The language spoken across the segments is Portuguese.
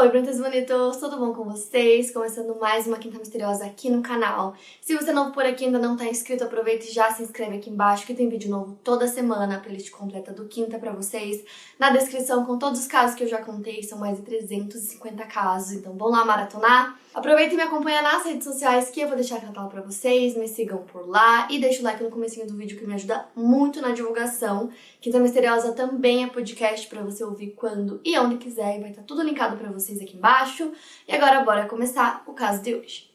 Oi, bonitas bonitos, tudo bom com vocês? Começando mais uma Quinta Misteriosa aqui no canal. Se você é novo por aqui e ainda não tá inscrito, aproveita e já se inscreve aqui embaixo que tem vídeo novo toda semana, a playlist completa do Quinta pra vocês. Na descrição com todos os casos que eu já contei, são mais de 350 casos, então vão lá maratonar. Aproveita e me acompanha nas redes sociais que eu vou deixar aqui na tela pra vocês, me sigam por lá e deixa o like no comecinho do vídeo que me ajuda muito na divulgação. Quinta Misteriosa também é podcast pra você ouvir quando e onde quiser e vai estar tudo linkado pra vocês aqui embaixo. E agora bora começar o caso de hoje.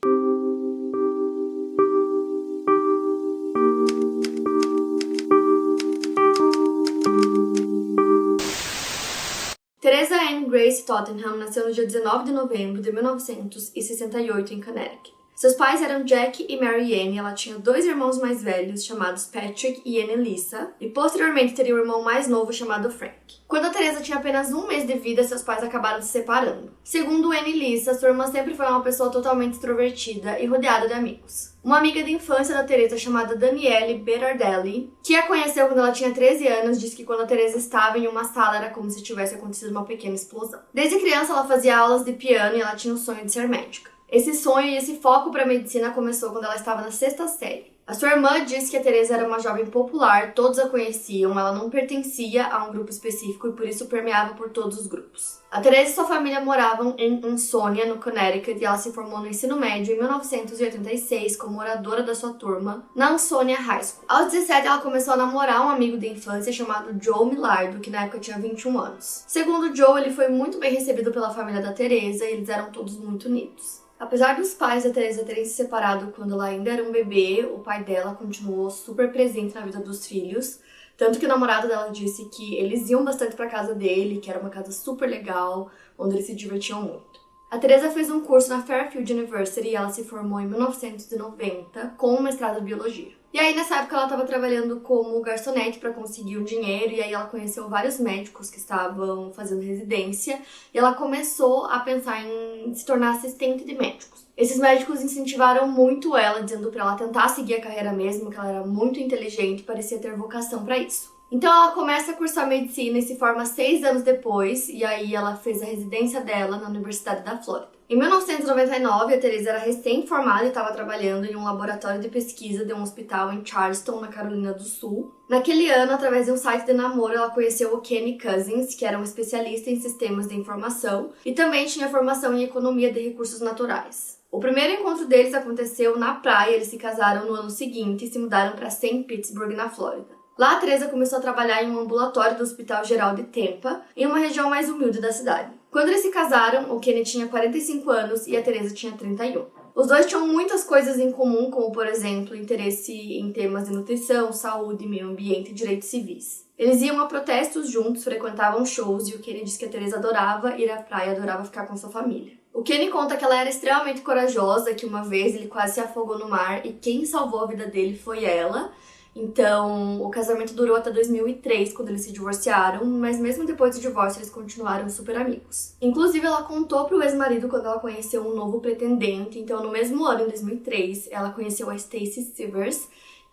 Teresa Ann Grace Tottenham nasceu no dia 19 de novembro de 1968 em Connecticut. Seus pais eram Jack e Mary Ann e ela tinha dois irmãos mais velhos chamados Patrick e Annalisa e posteriormente teria um irmão mais novo chamado Frank. Quando a Teresa tinha apenas um mês de vida, seus pais acabaram se separando. Segundo Annalisa, sua irmã sempre foi uma pessoa totalmente extrovertida e rodeada de amigos. Uma amiga de infância da Teresa chamada Danielle Berardelli, que a conheceu quando ela tinha 13 anos, disse que quando a Teresa estava em uma sala era como se tivesse acontecido uma pequena explosão. Desde criança ela fazia aulas de piano e ela tinha o sonho de ser médica. Esse sonho e esse foco para a medicina começou quando ela estava na 6ª série. A sua irmã disse que a Teresa era uma jovem popular, todos a conheciam, ela não pertencia a um grupo específico e por isso permeava por todos os grupos. A Teresa e sua família moravam em Ansonia, no Connecticut, e ela se formou no ensino médio em 1986 como oradora da sua turma na Ansonia High School. Aos 17, ela começou a namorar um amigo de infância chamado Joe Millardo, que na época tinha 21 anos. Segundo Joe, ele foi muito bem recebido pela família da Teresa e eles eram todos muito unidos. Apesar dos pais da Teresa terem se separado quando ela ainda era um bebê, o pai dela continuou super presente na vida dos filhos, tanto que o namorado dela disse que eles iam bastante pra casa dele, que era uma casa super legal, onde eles se divertiam muito. A Teresa fez um curso na Fairfield University e ela se formou em 1990 com um mestrado em biologia. E aí, nessa época, ela estava trabalhando como garçonete para conseguir um dinheiro, e aí ela conheceu vários médicos que estavam fazendo residência, e ela começou a pensar em se tornar assistente de médicos. Esses médicos incentivaram muito ela, dizendo para ela tentar seguir a carreira mesmo, que ela era muito inteligente e parecia ter vocação para isso. Então ela começa a cursar medicina e se forma 6 anos depois, e aí ela fez a residência dela na Universidade da Flórida. Em 1999, a Teresa era recém-formada e estava trabalhando em um laboratório de pesquisa de um hospital em Charleston, na Carolina do Sul. Naquele ano, através de um site de namoro, ela conheceu o Kenny Cousins, que era um especialista em sistemas de informação e também tinha formação em economia de recursos naturais. O primeiro encontro deles aconteceu na praia, eles se casaram no ano seguinte e se mudaram para St. Pittsburgh, na Flórida. Lá, a Teresa começou a trabalhar em um ambulatório do Hospital Geral de Tampa, em uma região mais humilde da cidade. Quando eles se casaram, o Kenny tinha 45 anos e a Teresa tinha 31. Os dois tinham muitas coisas em comum, como, por exemplo, interesse em temas de nutrição, saúde, meio ambiente e direitos civis. Eles iam a protestos juntos, frequentavam shows e o Kenny disse que a Teresa adorava ir à praia e adorava ficar com sua família. O Kenny conta que ela era extremamente corajosa, que uma vez ele quase se afogou no mar e quem salvou a vida dele foi ela. Então, o casamento durou até 2003, quando eles se divorciaram, mas mesmo depois do divórcio eles continuaram super amigos. Inclusive, ela contou pro ex-marido quando ela conheceu um novo pretendente. Então, no mesmo ano, em 2003, ela conheceu a Stacy Sivers,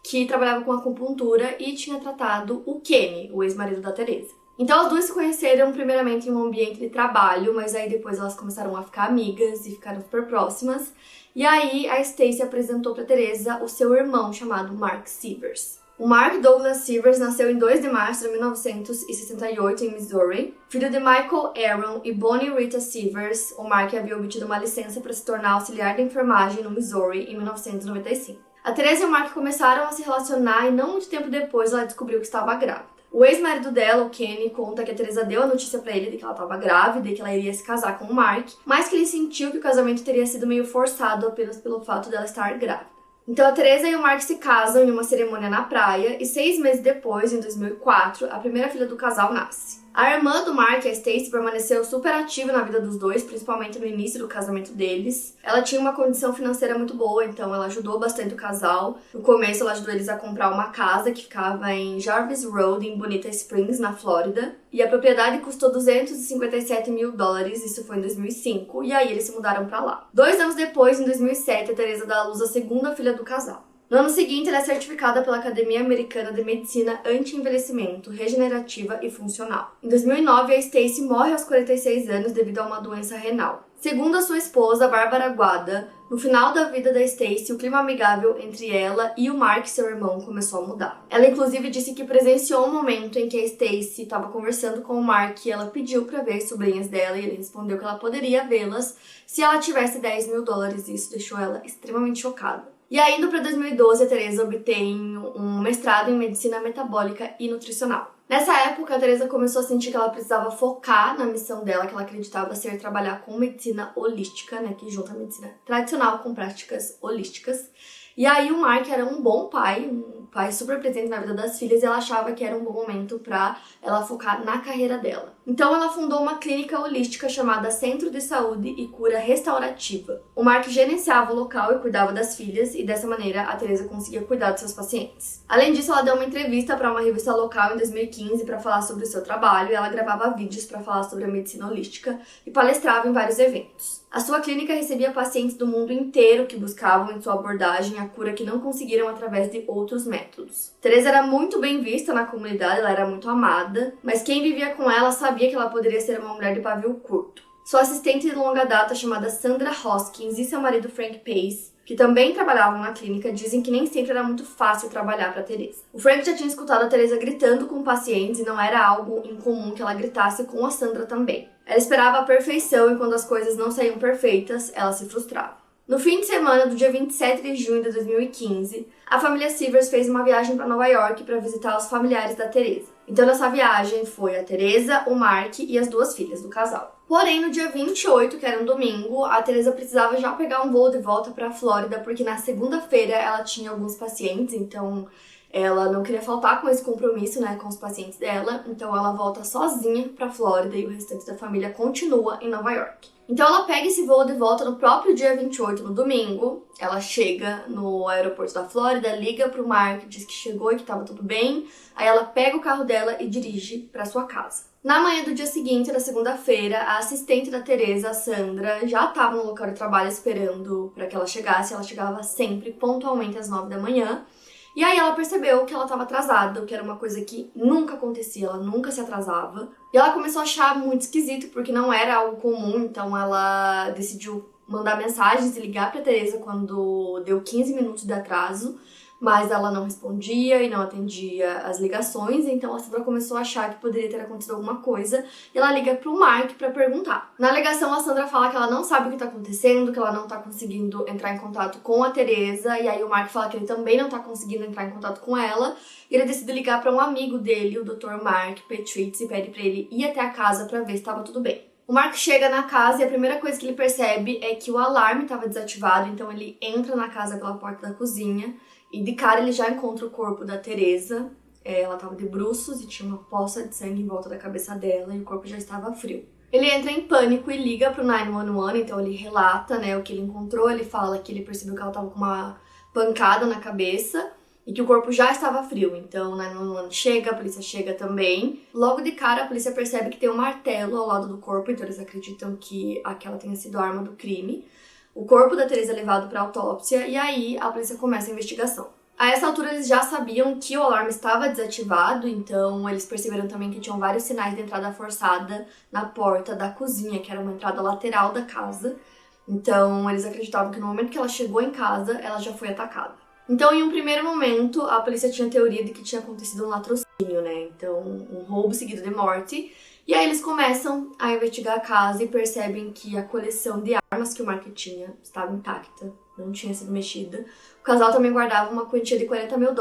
que trabalhava com acupuntura e tinha tratado o Kenny, o ex-marido da Teresa. Então, as duas se conheceram primeiramente em um ambiente de trabalho, mas aí depois elas começaram a ficar amigas e ficaram super próximas. E aí, a Stacy apresentou para Teresa o seu irmão, chamado Mark Sivers. O Mark Douglas Sivers nasceu em 2 de março de 1968 em Missouri. Filho de Michael Aaron e Bonnie Rita Sivers, o Mark havia obtido uma licença para se tornar auxiliar de enfermagem no Missouri em 1995. A Teresa e o Mark começaram a se relacionar e não muito tempo depois ela descobriu que estava grávida. O ex-marido dela, o Kenny, conta que a Teresa deu a notícia pra ele de que ela estava grávida e que ela iria se casar com o Mark, mas que ele sentiu que o casamento teria sido meio forçado apenas pelo fato dela estar grávida. Então a Teresa e o Mark se casam em uma cerimônia na praia e 6 meses depois, em 2004, a primeira filha do casal nasce. A irmã do Mark, a Stacy, permaneceu super ativa na vida dos dois, principalmente no início do casamento deles. Ela tinha uma condição financeira muito boa, então ela ajudou bastante o casal. No começo, ela ajudou eles a comprar uma casa que ficava em Jarvis Road, em Bonita Springs, na Flórida. E a propriedade custou $257 mil, isso foi em 2005, e aí eles se mudaram pra lá. 2 anos depois, em 2007, a Teresa dá à luz a segunda filha do casal. No ano seguinte, ela é certificada pela Academia Americana de Medicina Anti-Envelhecimento, Regenerativa e Funcional. Em 2009, a Stacy morre aos 46 anos devido a uma doença renal. Segundo a sua esposa, Bárbara Aguada, no final da vida da Stacy, o clima amigável entre ela e o Mark, seu irmão, começou a mudar. Ela, inclusive, disse que presenciou um momento em que a Stacy estava conversando com o Mark e ela pediu para ver as sobrinhas dela e ele respondeu que ela poderia vê-las se ela tivesse $10 mil e isso deixou ela extremamente chocada. E aí, indo para 2012, a Teresa obtém um mestrado em medicina metabólica e nutricional. Nessa época, a Teresa começou a sentir que ela precisava focar na missão dela, que ela acreditava ser trabalhar com medicina holística, né, que junta a medicina tradicional com práticas holísticas. E aí o Mark era um bom pai, um pai super presente na vida das filhas, e ela achava que era um bom momento para ela focar na carreira dela. Então ela fundou uma clínica holística chamada Centro de Saúde e Cura Restaurativa. O Mark gerenciava o local e cuidava das filhas, e dessa maneira a Teresa conseguia cuidar dos seus pacientes. Além disso, ela deu uma entrevista para uma revista local em 2015 para falar sobre o seu trabalho, e ela gravava vídeos para falar sobre a medicina holística e palestrava em vários eventos. A sua clínica recebia pacientes do mundo inteiro que buscavam em sua abordagem a cura que não conseguiram através de outros métodos. Teresa era muito bem vista na comunidade, ela era muito amada, mas quem vivia com ela sabia que ela poderia ser uma mulher de pavio curto. Sua assistente de longa data, chamada Sandra Hoskins, e seu marido Frank Pace, que também trabalhavam na clínica, dizem que nem sempre era muito fácil trabalhar para Teresa. O Frank já tinha escutado a Teresa gritando com pacientes e não era algo incomum que ela gritasse com a Sandra também. Ela esperava a perfeição e quando as coisas não saíam perfeitas, ela se frustrava. No fim de semana do dia 27 de junho de 2015, a família Sivers fez uma viagem para Nova York para visitar os familiares da Teresa. Então nessa viagem foi a Teresa, o Mark e as duas filhas do casal. Porém, no dia 28, que era um domingo, a Teresa precisava já pegar um voo de volta para a Flórida, porque na segunda-feira ela tinha alguns pacientes, então ela não queria faltar com esse compromisso, né, com os pacientes dela, então ela volta sozinha para a Flórida e o restante da família continua em Nova York. Então ela pega esse voo de volta no próprio dia 28, no domingo. Ela chega no aeroporto da Flórida, liga pro Mark, diz que chegou e que tava tudo bem. Aí ela pega o carro dela e dirige para sua casa. Na manhã do dia seguinte, na segunda-feira, a assistente da Teresa, a Sandra, já estava no local de trabalho esperando para que ela chegasse. Ela chegava sempre pontualmente às 9 da manhã. E aí ela percebeu que ela estava atrasada, o que era uma coisa que nunca acontecia, ela nunca se atrasava. E ela começou a achar muito esquisito, porque não era algo comum, então ela decidiu mandar mensagens e ligar para Teresa quando deu 15 minutos de atraso, mas ela não respondia e não atendia as ligações, então a Sandra começou a achar que poderia ter acontecido alguma coisa e ela liga pro Mark para perguntar. Na ligação, a Sandra fala que ela não sabe o que tá acontecendo, que ela não tá conseguindo entrar em contato com a Teresa, e aí o Mark fala que ele também não tá conseguindo entrar em contato com ela, e ele decide ligar para um amigo dele, o Dr. Mark Petritz, e pede para ele ir até a casa para ver se estava tudo bem. O Mark chega na casa e a primeira coisa que ele percebe é que o alarme estava desativado, então ele entra na casa pela porta da cozinha e de cara ele já encontra o corpo da Teresa. Ela estava de bruços e tinha uma poça de sangue em volta da cabeça dela e o corpo já estava frio. Ele entra em pânico e liga pro 911, então ele relata, né, o que ele encontrou. Ele fala que ele percebeu que ela estava com uma pancada na cabeça e que o corpo já estava frio. Então, o 911 chega, a polícia chega também. Logo de cara, a polícia percebe que tem um martelo ao lado do corpo, então eles acreditam que aquela tenha sido a arma do crime. O corpo da Teresa é levado para autópsia e aí a polícia começa a investigação. A essa altura, eles já sabiam que o alarme estava desativado, então eles perceberam também que tinham vários sinais de entrada forçada na porta da cozinha, que era uma entrada lateral da casa. Então, eles acreditavam que no momento que ela chegou em casa, ela já foi atacada. Então, em um primeiro momento, a polícia tinha a teoria de que tinha acontecido um latrocínio, né? Então, um roubo seguido de morte. E aí eles começam a investigar a casa e percebem que a coleção de armas que o Mark tinha estava intacta, não tinha sido mexida. O casal também guardava uma quantia de $40 mil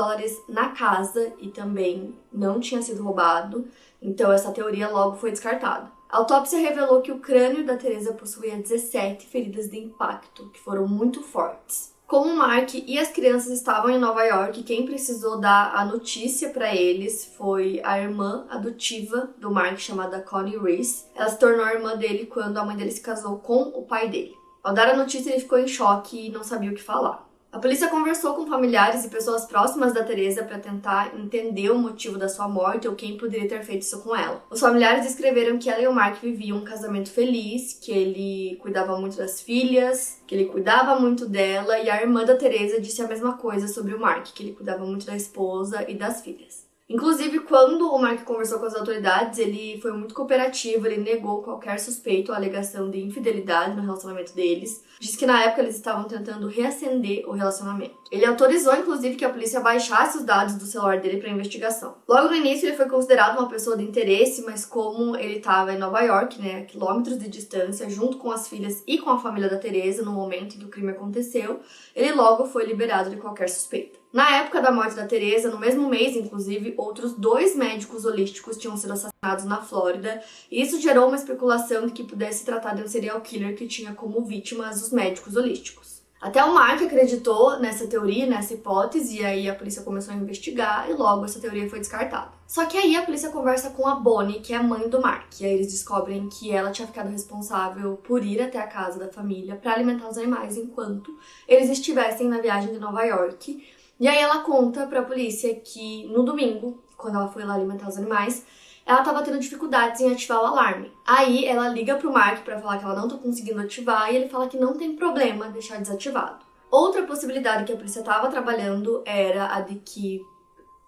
na casa e também não tinha sido roubado. Então, essa teoria logo foi descartada. A autópsia revelou que o crânio da Teresa possuía 17 feridas de impacto, que foram muito fortes. Como o Mark e as crianças estavam em Nova York, quem precisou dar a notícia para eles foi a irmã adotiva do Mark, chamada Connie Reese. Ela se tornou a irmã dele quando a mãe dele se casou com o pai dele. Ao dar a notícia, ele ficou em choque e não sabia o que falar. A polícia conversou com familiares e pessoas próximas da Teresa para tentar entender o motivo da sua morte ou quem poderia ter feito isso com ela. Os familiares descreveram que ela e o Mark viviam um casamento feliz, que ele cuidava muito das filhas, que ele cuidava muito dela, e a irmã da Teresa disse a mesma coisa sobre o Mark, que ele cuidava muito da esposa e das filhas. Inclusive, quando o Mark conversou com as autoridades, ele foi muito cooperativo, ele negou qualquer suspeito ou alegação de infidelidade no relacionamento deles. Disse que na época eles estavam tentando reacender o relacionamento. Ele autorizou, inclusive, que a polícia baixasse os dados do celular dele para investigação. Logo no início, ele foi considerado uma pessoa de interesse, mas como ele estava em Nova York, a quilômetros de distância, junto com as filhas e com a família da Teresa, no momento em que o crime aconteceu, ele logo foi liberado de qualquer suspeita. Na época da morte da Teresa, no mesmo mês, inclusive, outros 2 médicos holísticos tinham sido assassinados na Flórida, e isso gerou uma especulação de que pudesse tratar de um serial killer que tinha como vítimas os médicos holísticos. Até o Mark acreditou nessa teoria, nessa hipótese, e aí a polícia começou a investigar e logo essa teoria foi descartada. Só que aí a polícia conversa com a Bonnie, que é a mãe do Mark, e aí eles descobrem que ela tinha ficado responsável por ir até a casa da família para alimentar os animais enquanto eles estivessem na viagem de Nova York. E aí ela conta pra polícia que no domingo, quando ela foi lá alimentar os animais, ela tava tendo dificuldades em ativar o alarme. Aí ela liga pro Mark pra falar que ela não tá conseguindo ativar e ele fala que não tem problema deixar desativado. Outra possibilidade que a polícia tava trabalhando era a de que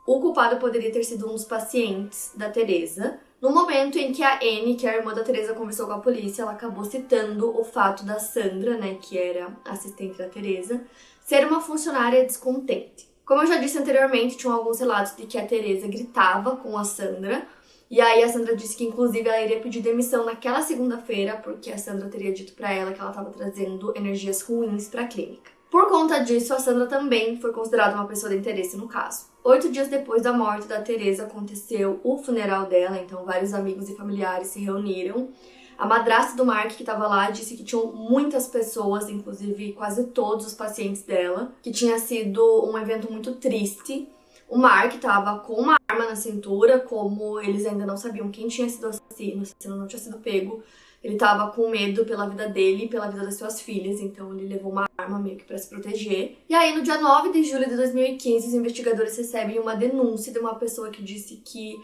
o culpado poderia ter sido um dos pacientes da Teresa. No momento em que a Annie, que é a irmã da Teresa, conversou com a polícia, ela acabou citando o fato da Sandra, que era assistente da Teresa, ser uma funcionária descontente. Como eu já disse anteriormente, tinham alguns relatos de que a Teresa gritava com a Sandra, e aí a Sandra disse que inclusive ela iria pedir demissão naquela segunda-feira, porque a Sandra teria dito pra ela que ela estava trazendo energias ruins pra clínica. Por conta disso, a Sandra também foi considerada uma pessoa de interesse no caso. 8 dias depois da morte da Teresa, aconteceu o funeral dela, então vários amigos e familiares se reuniram. A madrasta do Mark, que estava lá, disse que tinham muitas pessoas, inclusive quase todos os pacientes dela, que tinha sido um evento muito triste. O Mark estava com uma arma na cintura, como eles ainda não sabiam quem tinha sido o assassino não tinha sido pego. Ele estava com medo pela vida dele e pela vida das suas filhas, então ele levou uma arma meio que para se proteger. E aí, no dia 9 de julho de 2015, os investigadores recebem uma denúncia de uma pessoa que disse que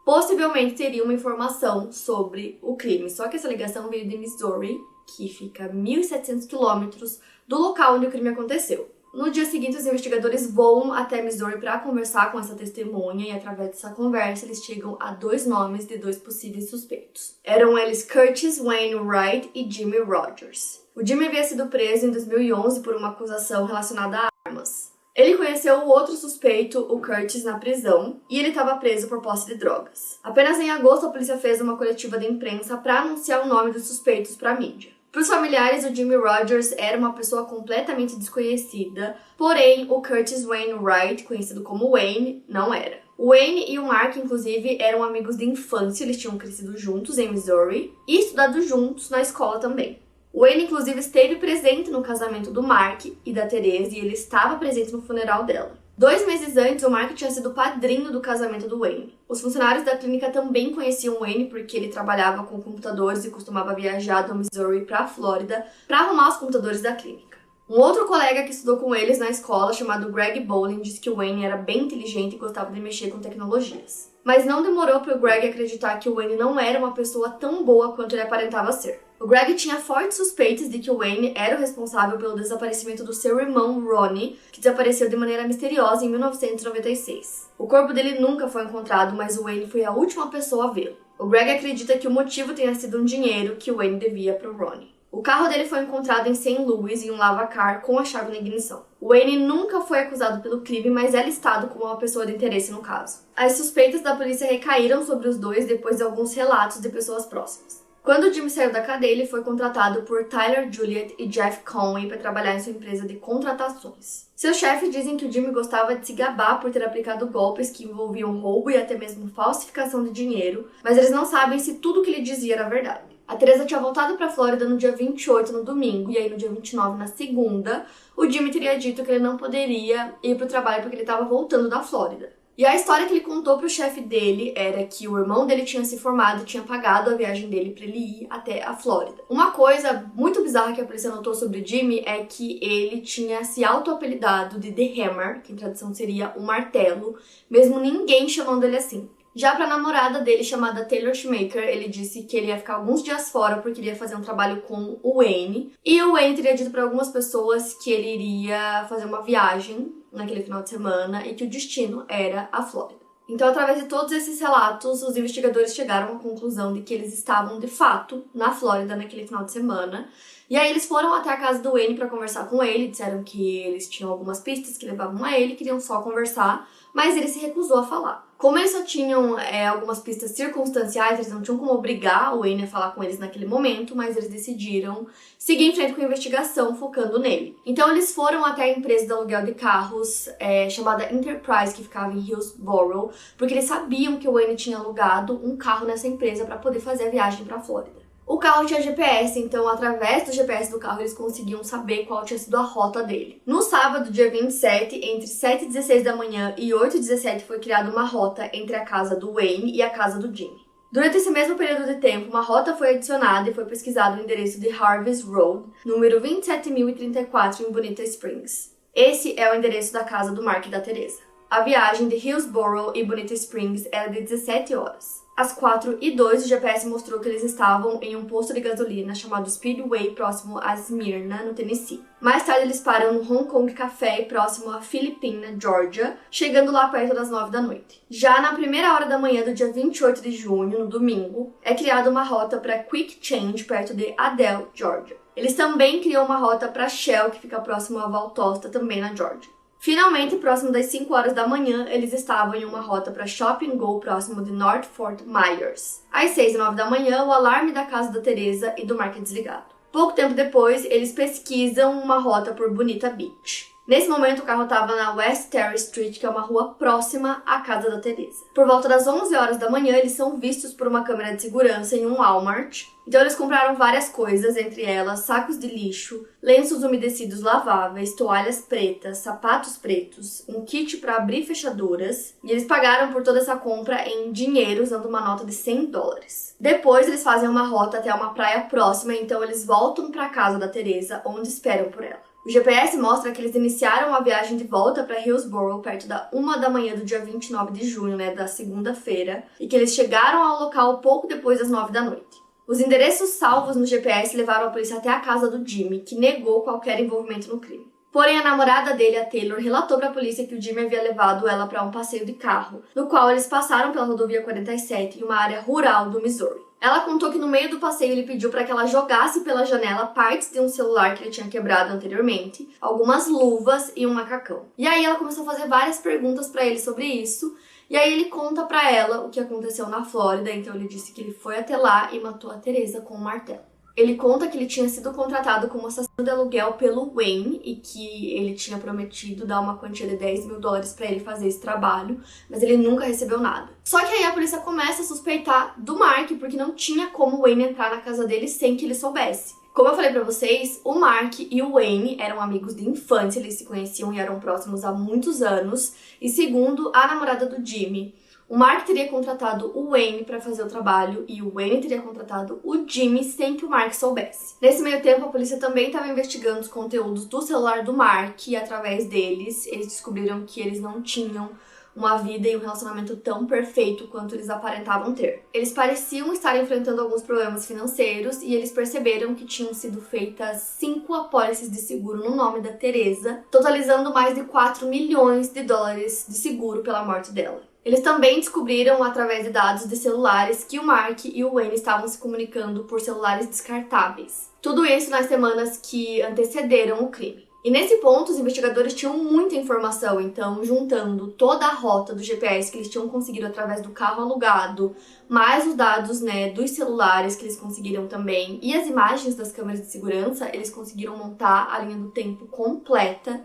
possivelmente teria uma informação sobre o crime. Só que essa ligação veio de Missouri, que fica a 1.700 quilômetros do local onde o crime aconteceu. No dia seguinte, os investigadores vão até Missouri para conversar com essa testemunha e através dessa conversa eles chegam a 2 nomes de 2 possíveis suspeitos. Eram eles Curtis Wayne Wright e Jimmy Rogers. O Jimmy havia sido preso em 2011 por uma acusação relacionada a armas. Ele conheceu o outro suspeito, o Curtis, na prisão, e ele estava preso por posse de drogas. Apenas em agosto, a polícia fez uma coletiva de imprensa para anunciar o nome dos suspeitos para a mídia. Para os familiares, o Jimmy Rogers era uma pessoa completamente desconhecida, porém, o Curtis Wayne Wright, conhecido como Wayne, não era. O Wayne e o Mark, inclusive, eram amigos de infância, eles tinham crescido juntos em Missouri e estudado juntos na escola também. O Wayne, inclusive, esteve presente no casamento do Mark e da Teresa e ele estava presente no funeral dela. 2 meses antes, o Mark tinha sido padrinho do casamento do Wayne. Os funcionários da clínica também conheciam o Wayne porque ele trabalhava com computadores e costumava viajar do Missouri para a Flórida para arrumar os computadores da clínica. Um outro colega que estudou com eles na escola, chamado Greg Bolin, disse que o Wayne era bem inteligente e gostava de mexer com tecnologias. Mas não demorou para o Greg acreditar que o Wayne não era uma pessoa tão boa quanto ele aparentava ser. O Greg tinha fortes suspeitas de que o Wayne era o responsável pelo desaparecimento do seu irmão Ronnie, que desapareceu de maneira misteriosa em 1996. O corpo dele nunca foi encontrado, mas o Wayne foi a última pessoa a vê-lo. O Greg acredita que o motivo tenha sido um dinheiro que o Wayne devia para o Ronnie. O carro dele foi encontrado em St. Louis em um lava-car com a chave na ignição. O Wayne nunca foi acusado pelo crime, mas é listado como uma pessoa de interesse no caso. As suspeitas da polícia recaíram sobre os dois depois de alguns relatos de pessoas próximas. Quando o Jimmy saiu da cadeia, ele foi contratado por Tyler Juliet e Jeff Conway para trabalhar em sua empresa de contratações. Seus chefes dizem que o Jimmy gostava de se gabar por ter aplicado golpes que envolviam roubo e até mesmo falsificação de dinheiro, mas eles não sabem se tudo o que ele dizia era verdade. A Teresa tinha voltado para a Flórida no dia 28, no domingo, e aí no dia 29, na segunda, o Jimmy teria dito que ele não poderia ir para o trabalho porque ele estava voltando da Flórida. E a história que ele contou pro chefe dele era que o irmão dele tinha se formado e tinha pagado a viagem dele pra ele ir até a Flórida. Uma coisa muito bizarra que a polícia notou sobre o Jimmy é que ele tinha se auto-apelidado de The Hammer, que em tradução seria o martelo, mesmo ninguém chamando ele assim. Já pra namorada dele, chamada Taylor Schmaker, ele disse que ele ia ficar alguns dias fora porque ele ia fazer um trabalho com o Wayne. E o Wayne teria dito pra algumas pessoas que ele iria fazer uma viagem naquele final de semana e que o destino era a Flórida. Então, através de todos esses relatos, os investigadores chegaram à conclusão de que eles estavam, de fato, na Flórida naquele final de semana. E aí eles foram até a casa do Wayne para conversar com ele, disseram que eles tinham algumas pistas que levavam a ele, queriam só conversar, mas ele se recusou a falar. Como eles só tinham algumas pistas circunstanciais, eles não tinham como obrigar o Wayne a falar com eles naquele momento, mas eles decidiram seguir em frente com a investigação, focando nele. Então eles foram até a empresa de aluguel de carros chamada Enterprise, que ficava em Hillsborough, porque eles sabiam que o Wayne tinha alugado um carro nessa empresa para poder fazer a viagem para a Flórida. O carro tinha GPS, então através do GPS do carro eles conseguiam saber qual tinha sido a rota dele. No sábado, dia 27, entre 7h16 da manhã e 8h17 foi criada uma rota entre a casa do Wayne e a casa do Jimmy. Durante esse mesmo período de tempo, uma rota foi adicionada e foi pesquisado o endereço de Harvey's Road, número 27.034 em Bonita Springs. Esse é o endereço da casa do Mark e da Teresa. A viagem de Hillsborough e Bonita Springs era de 17 horas. Às 4h02, o GPS mostrou que eles estavam em um posto de gasolina chamado Speedway, próximo a Smyrna, no Tennessee. Mais tarde, eles param no Hong Kong Café, próximo a Philippine, Georgia, chegando lá perto das 9 da noite. Já na primeira hora da manhã do dia 28 de junho, no domingo, é criada uma rota para Quick Change, perto de Adel, Georgia. Eles também criam uma rota para Shell, que fica próximo a Valdosta, também na Georgia. Finalmente, próximo das 5 horas da manhã, eles estavam em uma rota para Shop and Go próximo de North Fort Myers. Às 6h09 da manhã, o alarme da casa da Teresa e do Mark é desligado. Pouco tempo depois, eles pesquisam uma rota por Bonita Beach. Nesse momento, o carro estava na West Terry Street, que é uma rua próxima à casa da Teresa. Por volta das 11 horas da manhã, eles são vistos por uma câmera de segurança em um Walmart. Então eles compraram várias coisas, entre elas sacos de lixo, lenços umedecidos laváveis, toalhas pretas, sapatos pretos, um kit para abrir fechaduras, e eles pagaram por toda essa compra em dinheiro usando uma nota de $100. Depois eles fazem uma rota até uma praia próxima, então eles voltam para a casa da Teresa, onde esperam por ela. O GPS mostra que eles iniciaram a viagem de volta para Hillsborough perto da 1 da manhã do dia 29 de junho, da segunda-feira, e que eles chegaram ao local pouco depois das 9 da noite. Os endereços salvos no GPS levaram a polícia até a casa do Jimmy, que negou qualquer envolvimento no crime. Porém, a namorada dele, a Taylor, relatou para a polícia que o Jimmy havia levado ela para um passeio de carro, no qual eles passaram pela rodovia 47 em uma área rural do Missouri. Ela contou que no meio do passeio ele pediu para que ela jogasse pela janela partes de um celular que ele tinha quebrado anteriormente, algumas luvas e um macacão. E aí ela começou a fazer várias perguntas para ele sobre isso, e aí ele conta para ela o que aconteceu na Flórida, então ele disse que ele foi até lá e matou a Teresa com um martelo. Ele conta que ele tinha sido contratado como assassino de aluguel pelo Wayne e que ele tinha prometido dar uma quantia de $10 mil para ele fazer esse trabalho, mas ele nunca recebeu nada. Só que aí a polícia começa a suspeitar do Mark, porque não tinha como o Wayne entrar na casa dele sem que ele soubesse. Como eu falei pra vocês, o Mark e o Wayne eram amigos de infância, eles se conheciam e eram próximos há muitos anos, e segundo a namorada do Jimmy, o Mark teria contratado o Wayne para fazer o trabalho e o Wayne teria contratado o Jimmy sem que o Mark soubesse. Nesse meio tempo, a polícia também estava investigando os conteúdos do celular do Mark e através deles, eles descobriram que eles não tinham uma vida e um relacionamento tão perfeito quanto eles aparentavam ter. Eles pareciam estar enfrentando alguns problemas financeiros e eles perceberam que tinham sido feitas 5 apólices de seguro no nome da Teresa, totalizando mais de $4 milhões de seguro pela morte dela. Eles também descobriram, através de dados de celulares, que o Mark e o Wayne estavam se comunicando por celulares descartáveis. Tudo isso nas semanas que antecederam o crime. E nesse ponto, os investigadores tinham muita informação, então, juntando toda a rota do GPS que eles tinham conseguido através do carro alugado, mais os dados, dos celulares que eles conseguiram também, e as imagens das câmeras de segurança, eles conseguiram montar a linha do tempo completa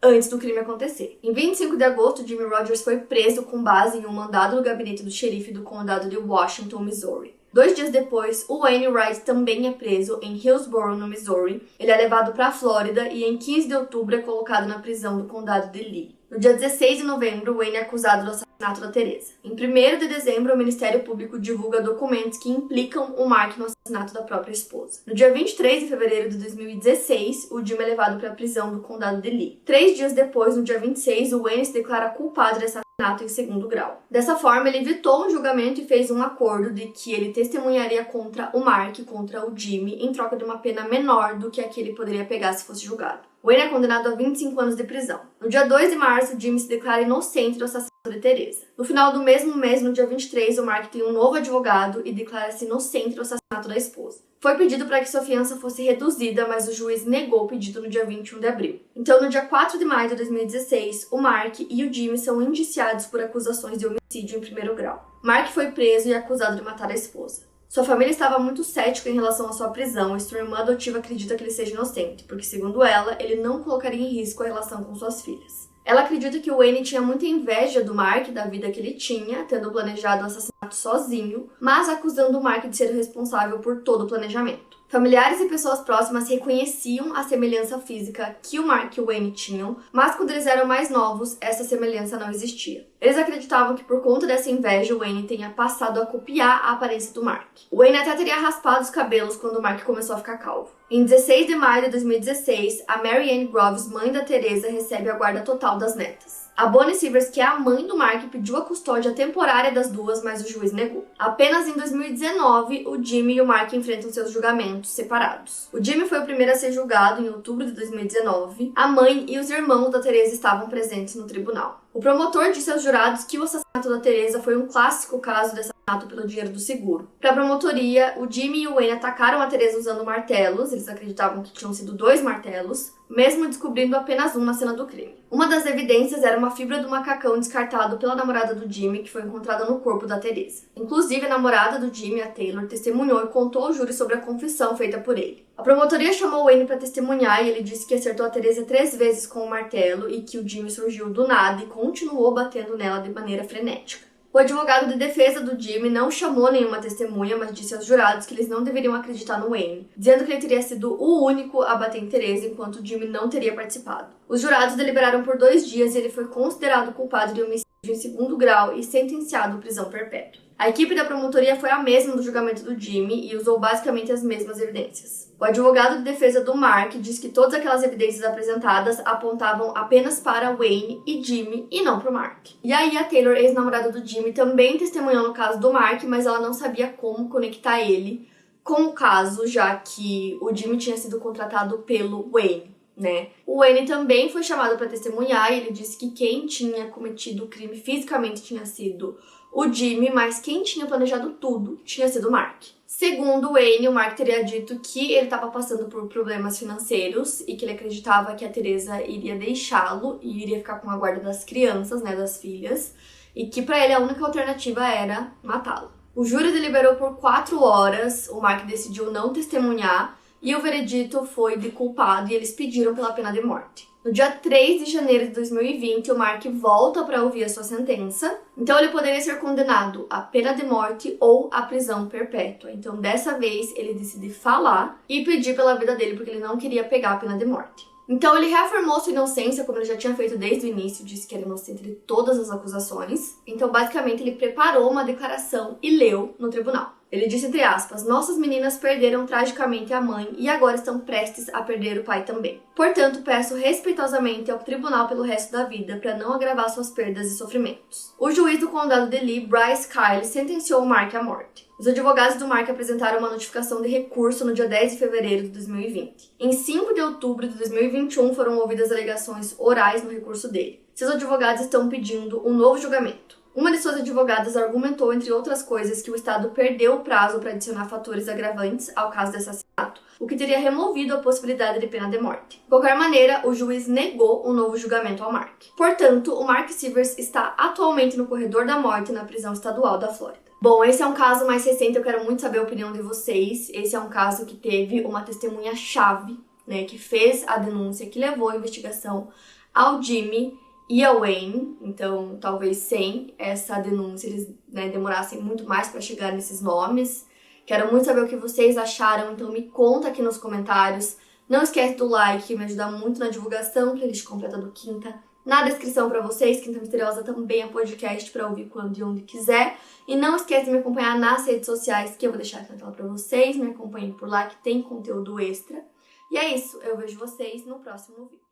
antes do crime acontecer. Em 25 de agosto, Jimmy Rogers foi preso com base em um mandado do gabinete do xerife do condado de Washington, Missouri. 2 dias depois, o Wayne Wright também é preso em Hillsborough, no Missouri. Ele é levado para a Flórida e em 15 de outubro é colocado na prisão do condado de Lee. No dia 16 de novembro, o Wayne é acusado do assassinato assassinato da Teresa. Em 1º de dezembro, o Ministério Público divulga documentos que implicam o Mark no assassinato da própria esposa. No dia 23 de fevereiro de 2016, o Jimmy é levado para a prisão do condado de Lee. 3 dias depois, no dia 26, o Wayne se declara culpado desse assassinato em 2º grau. Dessa forma, ele evitou um julgamento e fez um acordo de que ele testemunharia contra o Mark, contra o Jimmy, em troca de uma pena menor do que a que ele poderia pegar se fosse julgado. Wayne é condenado a 25 anos de prisão. No dia 2 de março, Jimmy se declara inocente do assassinato de Teresa. No final do mesmo mês, no dia 23, o Mark tem um novo advogado e declara-se inocente do assassinato da esposa. Foi pedido para que sua fiança fosse reduzida, mas o juiz negou o pedido no dia 21 de abril. Então, no dia 4 de maio de 2016, o Mark e o Jimmy são indiciados por acusações de homicídio em 1º grau. Mark foi preso e acusado de matar a esposa. Sua família estava muito cética em relação à sua prisão e sua irmã adotiva acredita que ele seja inocente, porque, segundo ela, ele não colocaria em risco a relação com suas filhas. Ela acredita que o Wayne tinha muita inveja do Mark, da vida que ele tinha, tendo planejado o assassinato sozinho, mas acusando o Mark de ser o responsável por todo o planejamento. Familiares e pessoas próximas reconheciam a semelhança física que o Mark e o Wayne tinham, mas quando eles eram mais novos, essa semelhança não existia. Eles acreditavam que por conta dessa inveja, o Wayne tenha passado a copiar a aparência do Mark. O Wayne até teria raspado os cabelos quando o Mark começou a ficar calvo. Em 16 de maio de 2016, a Mary Ann Groves, mãe da Teresa, recebe a guarda total das netas. A Bonnie Sivers, que é a mãe do Mark, pediu a custódia temporária das duas, mas o juiz negou. Apenas em 2019, o Jimmy e o Mark enfrentam seus julgamentos separados. O Jimmy foi o primeiro a ser julgado em outubro de 2019. A mãe e os irmãos da Teresa estavam presentes no tribunal. O promotor disse aos jurados que o assassinato da Teresa foi um clássico caso de assassinato pelo dinheiro do seguro. Para a promotoria, o Jimmy e o Wayne atacaram a Teresa usando martelos, eles acreditavam que tinham sido 2 martelos, mesmo descobrindo apenas um na cena do crime. Uma das evidências era uma fibra do macacão descartado pela namorada do Jimmy, que foi encontrada no corpo da Teresa. Inclusive, a namorada do Jimmy, a Taylor, testemunhou e contou ao júri sobre a confissão feita por ele. A promotoria chamou o Wayne para testemunhar e ele disse que acertou a Teresa 3 vezes com o martelo e que o Jimmy surgiu do nada e continuou batendo nela de maneira frenética. O advogado de defesa do Jimmy não chamou nenhuma testemunha, mas disse aos jurados que eles não deveriam acreditar no Wayne, dizendo que ele teria sido o único a bater em Teresa enquanto o Jimmy não teria participado. Os jurados deliberaram por 2 dias e ele foi considerado culpado de homicídio em 2º grau e sentenciado à prisão perpétua. A equipe da promotoria foi a mesma do julgamento do Jimmy e usou basicamente as mesmas evidências. O advogado de defesa do Mark diz que todas aquelas evidências apresentadas apontavam apenas para Wayne e Jimmy e não para o Mark. E aí a Taylor, ex-namorada do Jimmy, também testemunhou no caso do Mark, mas ela não sabia como conectar ele com o caso, já que o Jimmy tinha sido contratado pelo Wayne, né? O Wayne também foi chamado para testemunhar e ele disse que quem tinha cometido o crime fisicamente tinha sido o Jimmy, mas quem tinha planejado tudo tinha sido o Mark. Segundo o Wayne, o Mark teria dito que ele estava passando por problemas financeiros e que ele acreditava que a Teresa iria deixá-lo e iria ficar com a guarda das crianças, né, das filhas, e que para ele a única alternativa era matá-lo. O júri deliberou por 4 horas, o Mark decidiu não testemunhar e o veredito foi de culpado e eles pediram pela pena de morte. No dia 3 de janeiro de 2020, o Mark volta para ouvir a sua sentença. Então, ele poderia ser condenado à pena de morte ou à prisão perpétua. Então, dessa vez, ele decide falar e pedir pela vida dele, porque ele não queria pegar a pena de morte. Então, ele reafirmou sua inocência, como ele já tinha feito desde o início, disse que era inocente de todas as acusações. Então, basicamente, ele preparou uma declaração e leu no tribunal. Ele disse, entre aspas, nossas meninas perderam tragicamente a mãe e agora estão prestes a perder o pai também. Portanto, peço respeitosamente ao tribunal pelo resto da vida para não agravar suas perdas e sofrimentos. O juiz do condado de Lee, Bryce Kyle, sentenciou o Mark à morte. Os advogados do Mark apresentaram uma notificação de recurso no dia 10 de fevereiro de 2020. Em 5 de outubro de 2021 foram ouvidas alegações orais no recurso dele. Seus advogados estão pedindo um novo julgamento. Uma de suas advogadas argumentou, entre outras coisas, que o Estado perdeu o prazo para adicionar fatores agravantes ao caso de assassinato, o que teria removido a possibilidade de pena de morte. De qualquer maneira, o juiz negou um novo julgamento ao Mark. Portanto, o Mark Sivers está atualmente no corredor da morte na prisão estadual da Flórida. Bom, esse é um caso mais recente, eu quero muito saber a opinião de vocês. Esse é um caso que teve uma testemunha-chave, né, que fez a denúncia, que levou a investigação ao Jimmy e ao Wayne. Então, talvez sem essa denúncia eles, né, demorassem muito mais para chegar nesses nomes. Quero muito saber o que vocês acharam, então me conta aqui nos comentários. Não esquece do like, que me ajuda muito na divulgação, playlist completa do Quinta Na descrição pra vocês, Quinta Misteriosa também é podcast pra ouvir quando e onde quiser. E não esquece de me acompanhar nas redes sociais, que eu vou deixar aqui na tela pra vocês. Me acompanhem por lá, que tem conteúdo extra. E é isso, eu vejo vocês no próximo vídeo.